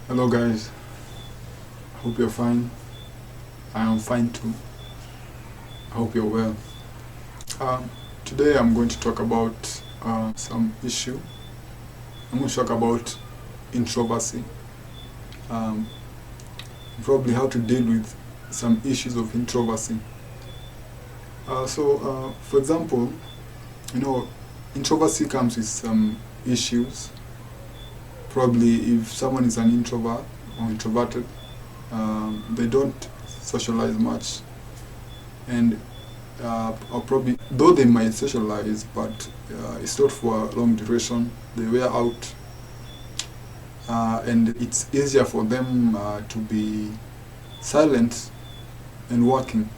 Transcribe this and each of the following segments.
Hello guys, hope you're fine. I am fine too. I hope you're well. Today I'm going to talk about some issue. I'm going to talk about introversy. Um, Probably how to deal with some issues of introversy. For example, introversy comes with some issues. Probably if someone is an introvert or introverted, they don't socialize much, and or probably though they might socialize, but it's not for a long duration. They wear out, and it's easier for them to be silent and working,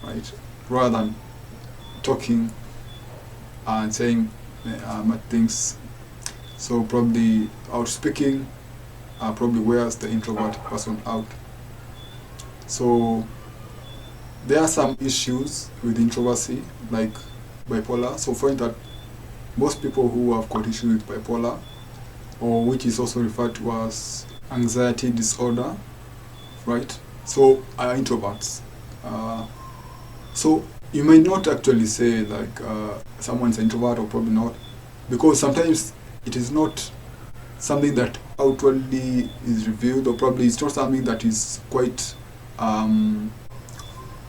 right, rather than talking and saying much things. So probably outspeaking probably wears the introvert person out. So there are some issues with introversy, like bipolar. So find that most people who have got issues with bipolar, or which is also referred to as anxiety disorder, right? So are introverts. So you may not actually say like someone's an introvert or probably not, because sometimes it is not something that outwardly is revealed, or probably it's not something that is quite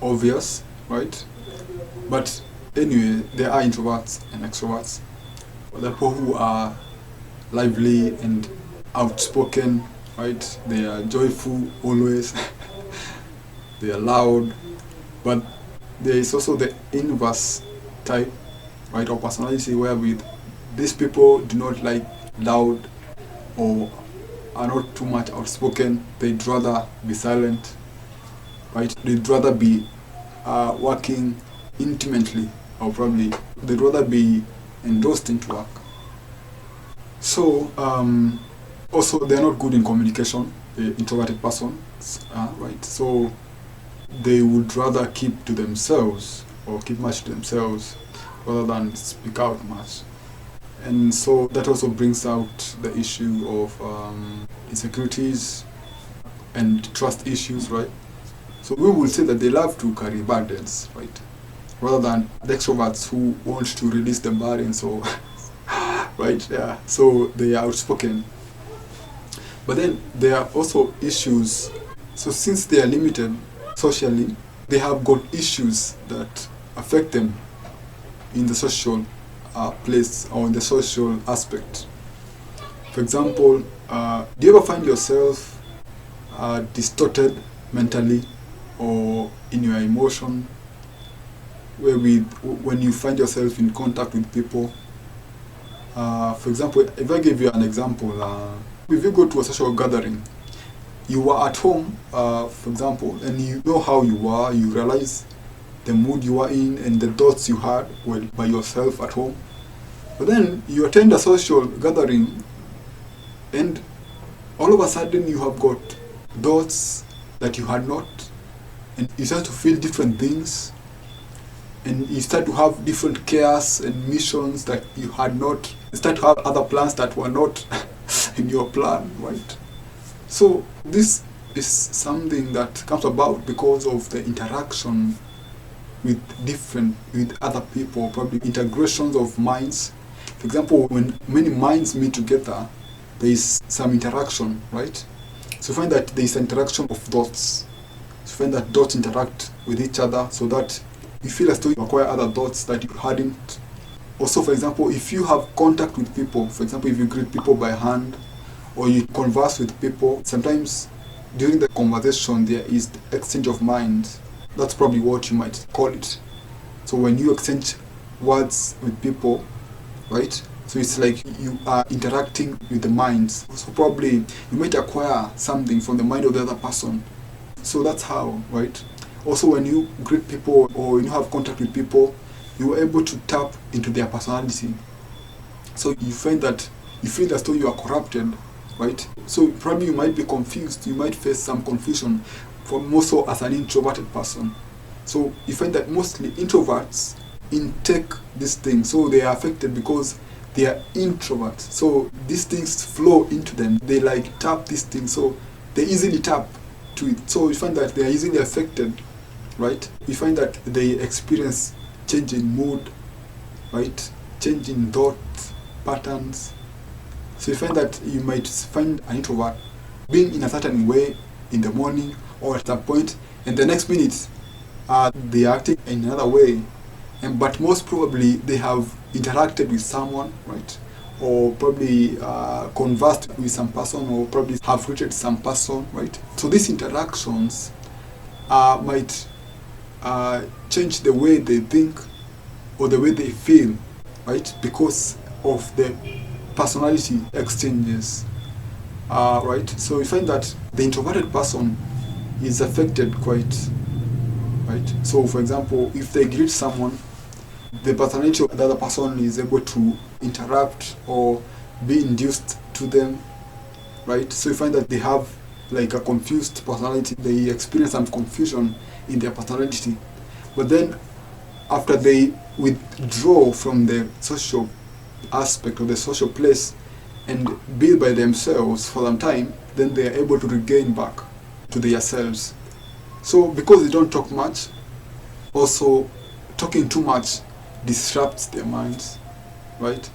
obvious, right? But anyway, there are introverts and extroverts. The people who are lively and outspoken, right? They are joyful always. They are loud. But there is also the inverse type, right, of personality, where with these people do not like loud or are not too much outspoken. They'd rather be silent, right? They'd rather be working intimately, or probably they'd rather be endorsed into work. So also they're not good in communication, the introverted persons, right? So they would rather keep to themselves or keep much to themselves rather than speak out much. And so that also brings out the issue of insecurities and trust issues, right? So we will say that they love to carry burdens, right? Rather than the extroverts who want to release the burden, so right, yeah. So they are outspoken. But then there are also issues. So since they are limited socially, they have got issues that affect them in the social place or in the social aspect. For example, do you ever find yourself distorted mentally or in your emotion, where when you find yourself in contact with people? For example, if I give you an example, if you go to a social gathering, you were at home, for example, and you know how you are, you realize the mood you are in and the thoughts you had were by yourself at home. But then you attend a social gathering, and all of a sudden you have got thoughts that you had not, and you start to feel different things, and you start to have different cares and missions that you had not. You start to have other plans that were not in your plan, right? So this is something that comes about because of the interaction with other people, probably integrations of minds. For example, when many minds meet together, there is some interaction, right? So find that there is an interaction of thoughts. So find that thoughts interact with each other so that you feel as though you acquire other thoughts that you hadn't. Also, for example, if you have contact with people, for example, if you greet people by hand or you converse with people, sometimes during the conversation there is the exchange of minds. That's probably what you might call it. So when you exchange words with people, right? So it's like you are interacting with the minds. So probably you might acquire something from the mind of the other person. So that's how, right? Also, when you greet people or when you have contact with people, you are able to tap into their personality. So you find that you feel as though you are corrupted, right? So probably you might be confused. You might face some confusion more so as an introverted person. So you find that mostly introverts intake this thing, so they are affected because they are introverts. So these things flow into them. They like tap these things, so they easily tap to it. So you find that they are easily affected, right? You find that they experience change in mood, right? Change in thought patterns. So you find that you might find an introvert being in a certain way in the morning or at some point, and the next minute they are acting in another way. And but most probably they have interacted with someone, right? Or probably conversed with some person, or probably have greeted some person, right? So these interactions might change the way they think or the way they feel, right? Because of the personality exchanges, right? So you find that the introverted person is affected quite, right? So for example, if they greet someone, the personality of the other person is able to interact or be induced to them, right? So you find that they have like a confused personality, they experience some confusion in their personality. But then after they withdraw from the social aspect of the social place and be by themselves for some time, then they are able to regain back to their selves. So because they don't talk much, also talking too much disrupts their minds, right?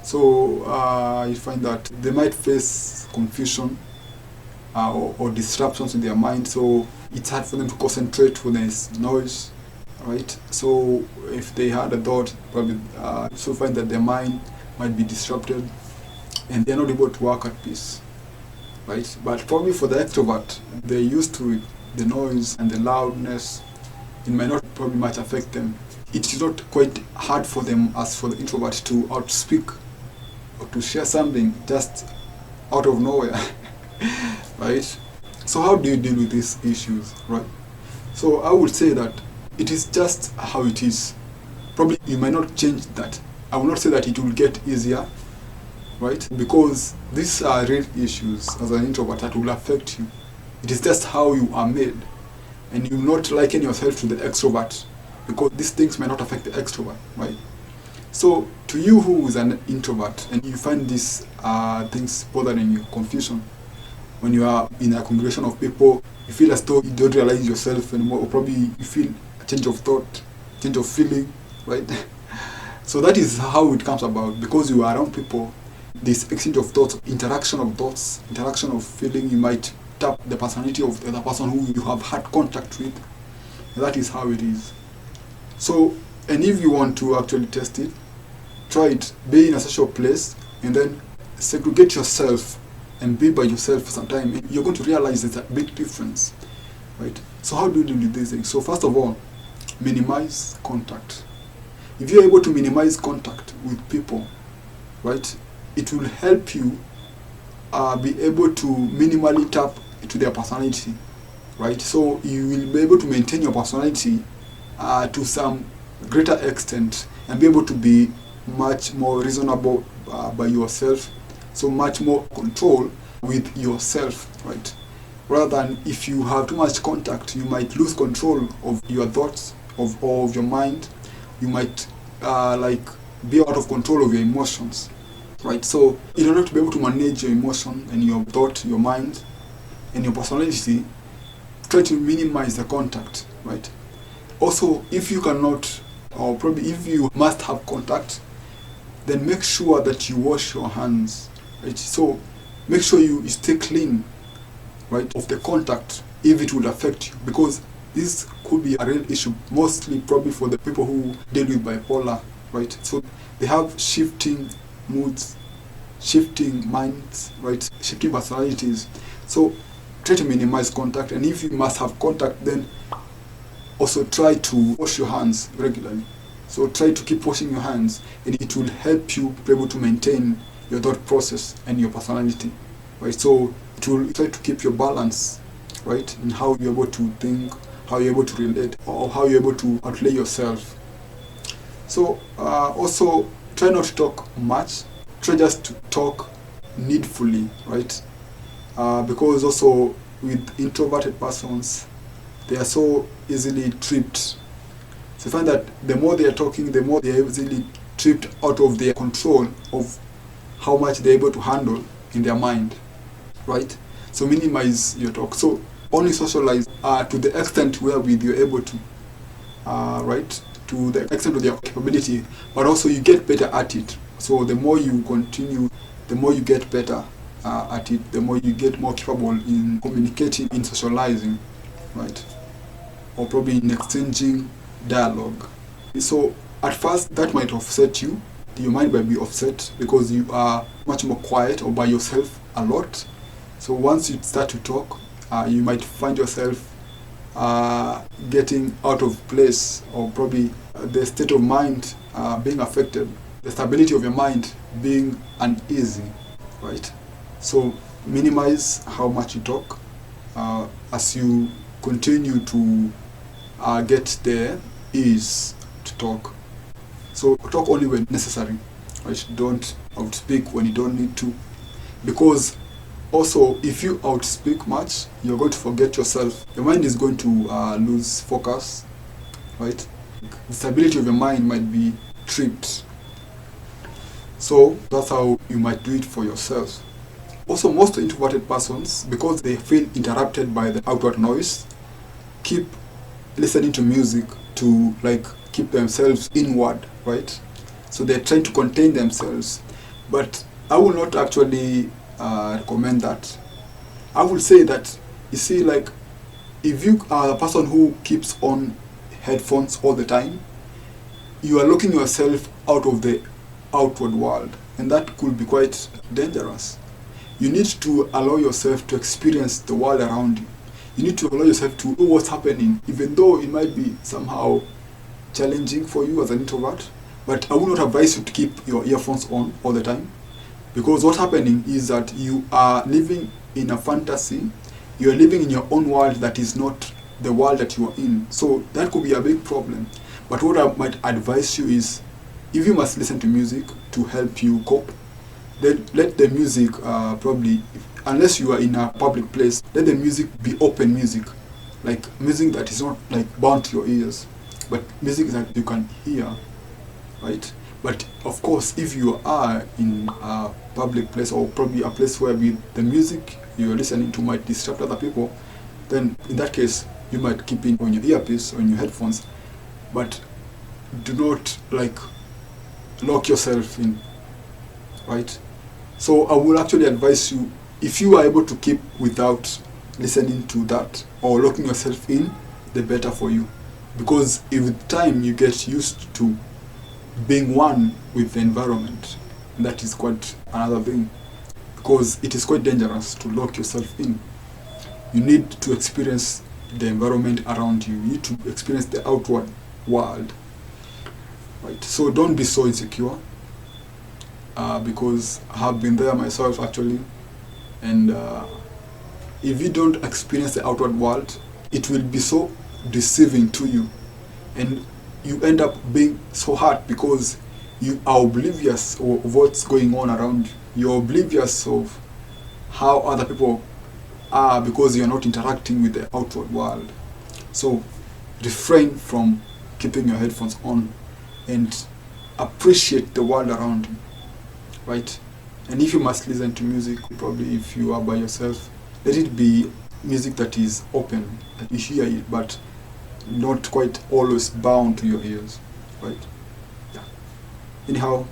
So you find that they might face confusion or disruptions in their mind, so it's hard for them to concentrate when there's noise, right? So if they had a thought, probably so find that their mind might be disrupted and they're not able to work at peace, right? But probably for the extrovert, they're used to it, the noise and the loudness. It might not probably much affect them. It is not quite hard for them as for the introvert to outspeak or to share something just out of nowhere, right? So how do you deal with these issues, right? So I would say that it is just how it is. Probably you might not change that. I will not say that it will get easier, right? Because these are real issues as an introvert that will affect you. It is just how you are made. And you will not liken yourself to the extrovert, because these things may not affect the extrovert, right? So to you who is an introvert and you find these things bothering you, confusion, when you are in a congregation of people, you feel as though you don't realize yourself anymore, or probably you feel a change of thought, change of feeling, right? So that is how it comes about, because you are around people, this exchange of thoughts, interaction of feeling, you might tap the personality of the other person who you have had contact with. That is how it is. So, and if you want to actually test it, try it, be in a social place, and then segregate yourself and be by yourself for some time. You're going to realize there's a big difference, right? So how do you deal with these things? So first of all, minimize contact. If you're able to minimize contact with people, right, it will help you be able to minimally tap into their personality, right? So you will be able to maintain your personality to some greater extent and be able to be much more reasonable by yourself, so much more control with yourself, right? Rather than if you have too much contact, you might lose control of your thoughts, of your mind. You might like be out of control of your emotions, right? So in order to be able to manage your emotion and your thought, your mind, and your personality, try to minimize the contact, right? Also, if you cannot, or probably if you must have contact, then make sure that you wash your hands, right? So make sure you stay clean, right, of the contact if it will affect you, because this could be a real issue, mostly probably for the people who deal with bipolar, right? So they have shifting moods, shifting minds, right, shifting personalities. So try to minimize contact, and if you must have contact, then also try to wash your hands regularly. So try to keep washing your hands, and it will help you be able to maintain your thought process and your personality, right? So it will try to keep your balance, right, in how you're able to think, how you're able to relate, or how you're able to outlay yourself. So also try not to talk much. Try just to talk needfully, right? Because also with introverted persons, they are so easily tripped. So you find that the more they are talking, the more they are easily tripped stripped out of their control of how much they're able to handle in their mind, right? So minimize your talk. So only socialize to the extent wherewith you're able to, right? To the extent of your capability, but also you get better at it. So the more you continue, the more you get better at it, the more you get more capable in communicating, in socializing, right? Or probably in exchanging dialogue. So at first that might upset you. Your mind might be upset because you are much more quiet or by yourself a lot. So once you start to talk, you might find yourself getting out of place, or probably the state of mind being affected, the stability of your mind being uneasy, right? So minimize how much you talk as you continue to get the ease to talk. So talk only when necessary, right? Don't outspeak when you don't need to, because also if you outspeak much, you're going to forget yourself. Your mind is going to lose focus, right? The stability of your mind might be tripped. So that's how you might do it for yourself. Also, most introverted persons, because they feel interrupted by the outward noise, keep listening to music to keep themselves inward, right? So they're trying to contain themselves. But I will not actually recommend that. I will say that, you see, if you are a person who keeps on headphones all the time, you are locking yourself out of the outward world, and that could be quite dangerous. You need to allow yourself to experience the world around you. You need to allow yourself to know what's happening, even though it might be somehow challenging for you as an introvert. But I would not advise you to keep your earphones on all the time, because what's happening is that you are living in a fantasy. You are living in your own world that is not the world that you are in. So that could be a big problem. But what I might advise you is, if you must listen to music to help you cope, then let the music probably, unless you are in a public place, let the music be open music, like music that is not bound to your ears, but music that you can hear, right? But of course, if you are in a public place, or probably a place where the music you're listening to might disrupt other people, then in that case you might keep it on your earpiece or in your headphones, but do not lock yourself in, right? So I will actually advise you, if you are able to keep without listening to that or locking yourself in, the better for you. Because if with time you get used to being one with the environment, that is quite another thing. Because it is quite dangerous to lock yourself in. You need to experience the environment around you. You need to experience the outward world. Right? So don't be so insecure. Because I have been there myself actually, and if you don't experience the outward world, it will be so deceiving to you, and you end up being so hurt because you are oblivious of what's going on around you. You're oblivious of how other people are because you're not interacting with the outward world. So refrain from keeping your headphones on and appreciate the world around you. Right? And if you must listen to music, probably if you are by yourself, let it be music that is open, that you hear it, but not quite always bound to your ears. Right? Yeah. Anyhow,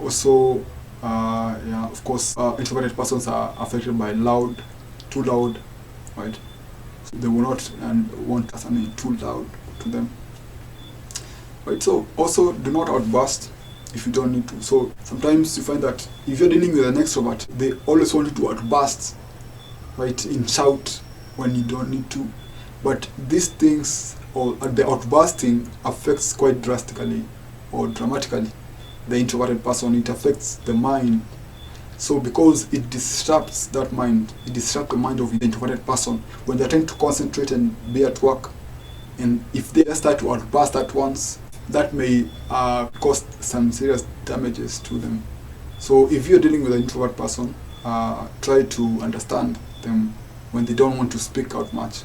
also, yeah, of course, introverted persons are affected by too loud, right? So they will not want something too loud to them. Right? So also, do not outburst if you don't need to. So sometimes you find that if you're dealing with an extrovert, they always want you to outburst, right, in shout when you don't need to. But these things, or the outbursting, affects quite drastically or dramatically the introverted person. It affects the mind. So because it disrupts that mind, it disrupts the mind of the introverted person when they're trying to concentrate and be at work. And if they start to outburst at once, that may cause some serious damages to them. So if you're dealing with an introvert person, try to understand them when they don't want to speak out much,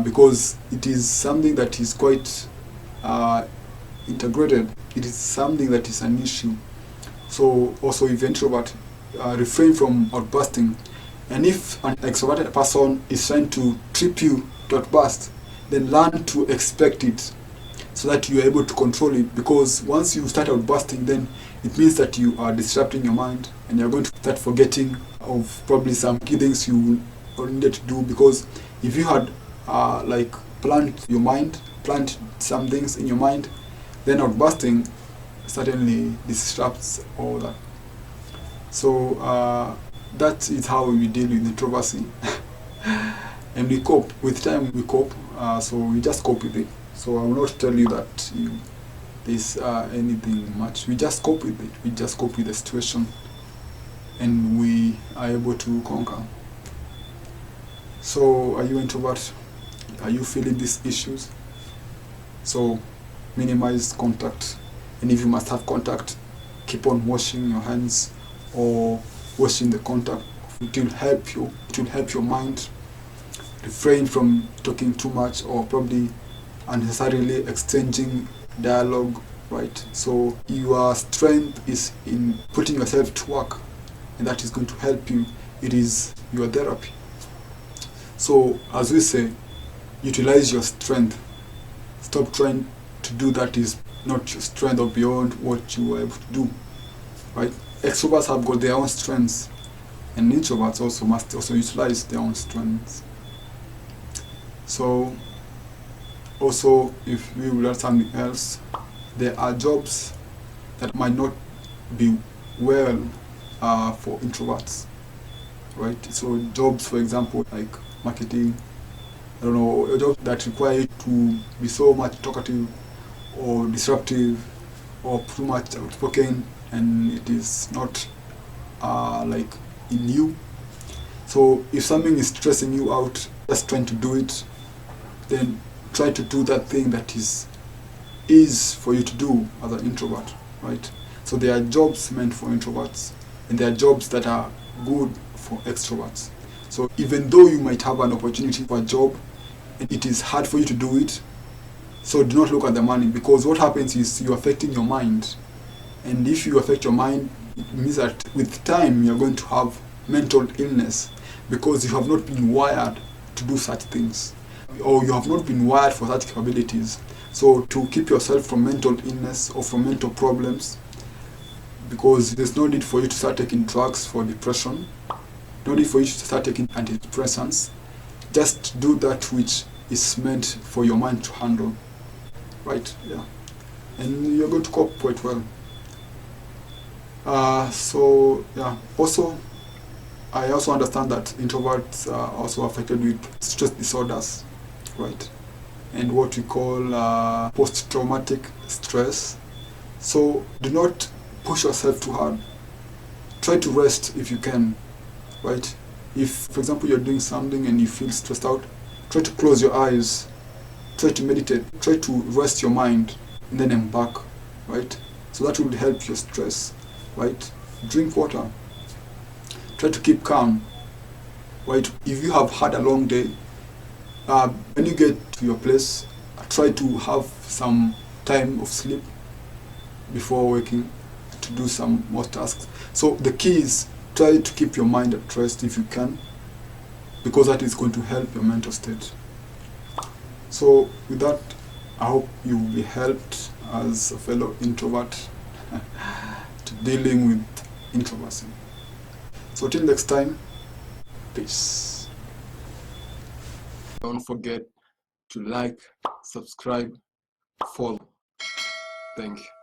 because it is something that is quite integrated, it is something that is an issue. So also, if you're introvert, refrain from outbursting. And if an extroverted person is trying to trip you to outburst, then learn to expect it so that you are able to control it. Because once you start outbursting, then it means that you are disrupting your mind and you're going to start forgetting of probably some key things you needed to do. Because if you had like planned some things in your mind, then outbursting certainly disrupts all that. So that is how we deal with introversy. And we cope. With time we cope. So we just cope with it. So I will not tell you that there's anything much. We just cope with it. We just cope with the situation, and we are able to conquer. So are you introvert? Are you feeling these issues? So minimize contact, and if you must have contact, keep on washing your hands or washing the contact. It will help you. It will help your mind. Refrain from talking too much or probably unnecessarily exchanging dialogue, right? So your strength is in putting yourself to work, and that is going to help you. It is your therapy. So as we say, utilize your strength. Stop trying to do that is not your strength or beyond what you are able to do, right? Extroverts have got their own strengths, and introverts also must also utilize their own strengths. So also, if we will learn something else, there are jobs that might not be well for introverts, right? So jobs, for example, like marketing, I don't know, a job that require you to be so much talkative or disruptive or too much outspoken, and it is not like in you. So if something is stressing you out, just trying to do it, then try to do that thing that is for you to do as an introvert, right? So there are jobs meant for introverts, and there are jobs that are good for extroverts. So even though you might have an opportunity for a job, and it is hard for you to do it, so do not look at the money, because what happens is you're affecting your mind. And if you affect your mind, it means that with time you're going to have mental illness, because you have not been wired to do such things, or you have not been wired for such capabilities. So to keep yourself from mental illness or from mental problems, because there's no need for you to start taking drugs for depression, no need for you to start taking antidepressants. Just do that which is meant for your mind to handle, right? Yeah, and you're going to cope quite well. So yeah, also I also understand that introverts are also affected with stress disorders, right? And what we call post-traumatic stress. So do not push yourself too hard. Try to rest if you can, right? If, for example, you're doing something and you feel stressed out, try to close your eyes, try to meditate, try to rest your mind, and then embark, right? So that will help your stress, right? Drink water. Try to keep calm, right? If you have had a long day, when you get to your place, try to have some time of sleep before waking to do some more tasks. So the key is try to keep your mind at rest if you can, because that is going to help your mental state. So with that, I hope you will be helped as a fellow introvert to dealing with introversy. So till next time, peace. Don't forget to like, subscribe, follow. Thank you.